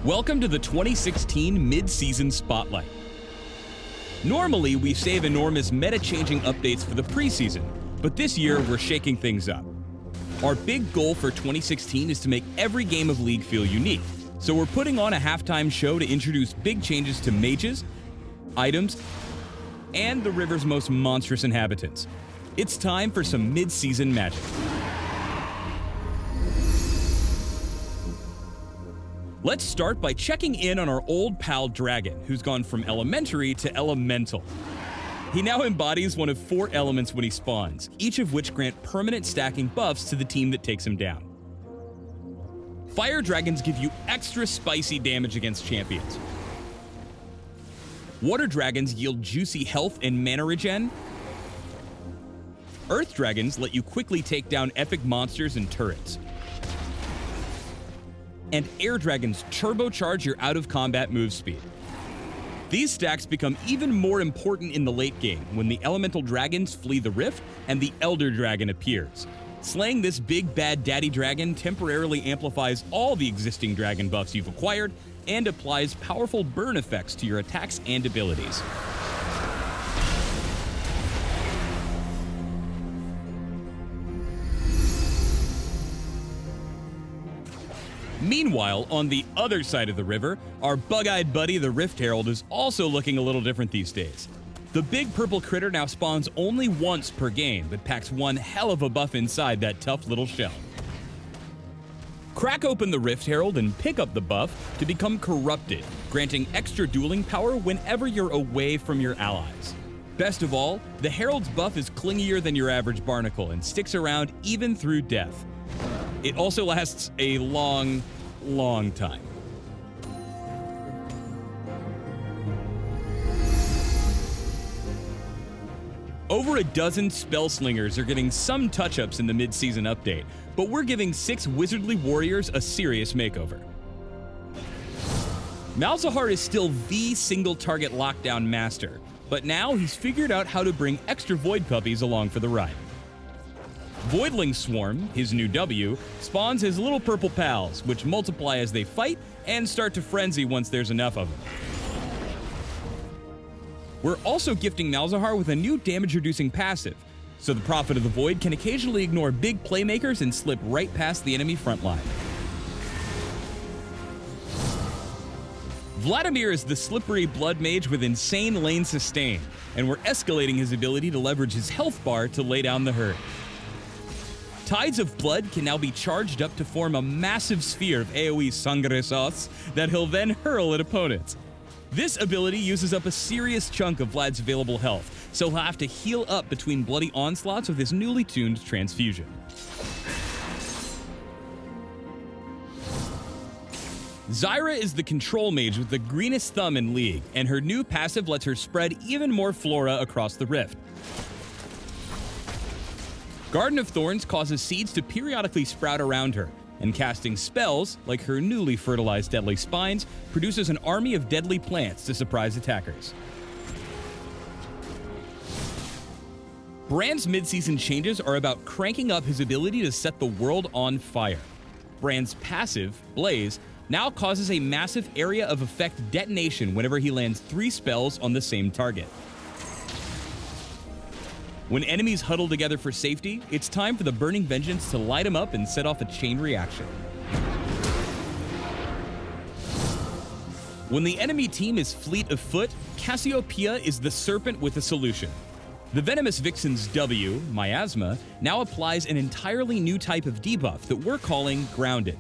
Welcome to the 2016 Mid-Season Spotlight. Normally, we save enormous meta-changing updates for the preseason, but this year we're shaking things up. Our big goal for 2016 is to make every game of League feel unique, so we're putting on a halftime show to introduce big changes to mages, items, and the river's most monstrous inhabitants. It's time for some mid-season magic. Let's start by checking in on our old pal Dragon, who's gone from elementary to elemental. He now embodies one of 4 elements when he spawns, each of which grant permanent stacking buffs to the team that takes him down. Fire dragons give you extra spicy damage against champions. Water dragons yield juicy health and mana regen. Earth dragons let you quickly take down epic monsters and turrets. And air dragons turbocharge your out-of-combat move speed. These stacks become even more important in the late game when the elemental dragons flee the rift and the elder dragon appears. Slaying this big bad daddy dragon temporarily amplifies all the existing dragon buffs you've acquired and applies powerful burn effects to your attacks and abilities. Meanwhile, on the other side of the river, our bug-eyed buddy, the Rift Herald, is also looking a little different these days. The big purple critter now spawns only once per game, but packs one hell of a buff inside that tough little shell. Crack open the Rift Herald and pick up the buff to become corrupted, granting extra dueling power whenever you're away from your allies. Best of all, the Herald's buff is clingier than your average barnacle and sticks around even through death. It also lasts a long time. Over a dozen spell slingers are getting some touch-ups in the mid-season update, but we're giving 6 wizardly warriors a serious makeover. Malzahar is still the single-target lockdown master, but now he's figured out how to bring extra void puppies along for the ride. Voidling Swarm, his new W, spawns his little purple pals, which multiply as they fight and start to frenzy once there's enough of them. We're also gifting Malzahar with a new damage-reducing passive, so the Prophet of the Void can occasionally ignore big playmakers and slip right past the enemy front line. Vladimir is the slippery blood mage with insane lane sustain, and we're escalating his ability to leverage his health bar to lay down the herd. Tides of Blood can now be charged up to form a massive sphere of AoE sangre sauce that he'll then hurl at opponents. This ability uses up a serious chunk of Vlad's available health, so he'll have to heal up between bloody onslaughts with his newly tuned transfusion. Zyra is the control mage with the greenest thumb in League, and her new passive lets her spread even more flora across the rift. Garden of Thorns causes seeds to periodically sprout around her, and casting spells, like her newly fertilized Deadly Spines, produces an army of deadly plants to surprise attackers. Brand's mid-season changes are about cranking up his ability to set the world on fire. Brand's passive, Blaze, now causes a massive area of effect detonation whenever he lands 3 spells on the same target. When enemies huddle together for safety, it's time for the Burning Vengeance to light them up and set off a chain reaction. When the enemy team is fleet of foot, Cassiopeia is the serpent with a solution. The Venomous Vixen's W, Miasma, now applies an entirely new type of debuff that we're calling Grounded.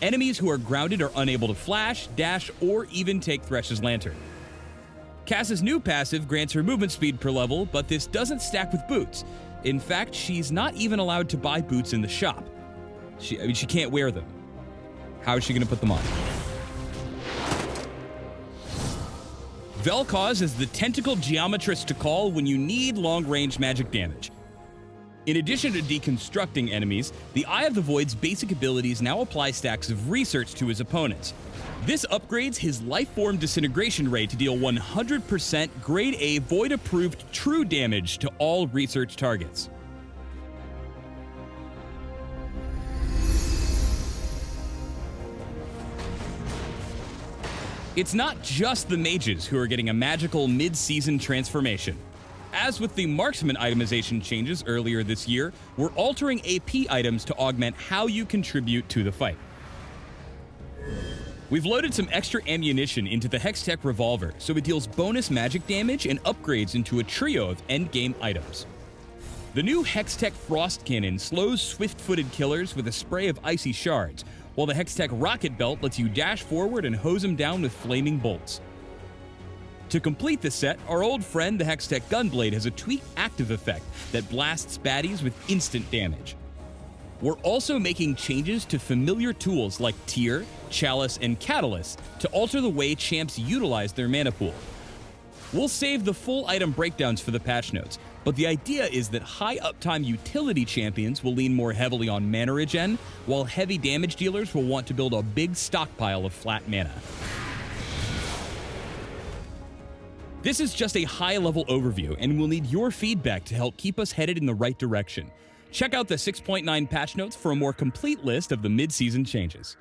Enemies who are grounded are unable to flash, dash, or even take Thresh's Lantern. Cass's new passive grants her movement speed per level, but this doesn't stack with boots. In fact, she's not even allowed to buy boots in the shop. She can't wear them. How is she going to put them on? Vel'Koz is the tentacle geometrist to call when you need long-range magic damage. In addition to deconstructing enemies, the Eye of the Void's basic abilities now apply stacks of research to his opponents. This upgrades his Lifeform Disintegration Ray to deal 100% Grade A Void-approved true damage to all research targets. It's not just the mages who are getting a magical mid-season transformation. As with the marksman itemization changes earlier this year, we're altering AP items to augment how you contribute to the fight. We've loaded some extra ammunition into the Hextech revolver, so it deals bonus magic damage and upgrades into a trio of endgame items. The new Hextech Frost Cannon slows swift-footed killers with a spray of icy shards, while the Hextech Rocket Belt lets you dash forward and hose them down with flaming bolts. To complete the set, our old friend the Hextech Gunblade has a tweaked active effect that blasts baddies with instant damage. We're also making changes to familiar tools like Tear, Chalice, and Catalyst to alter the way champs utilize their mana pool. We'll save the full item breakdowns for the patch notes, but the idea is that high uptime utility champions will lean more heavily on mana regen, while heavy damage dealers will want to build a big stockpile of flat mana. This is just a high-level overview, and we'll need your feedback to help keep us headed in the right direction. Check out the 6.9 patch notes for a more complete list of the mid-season changes.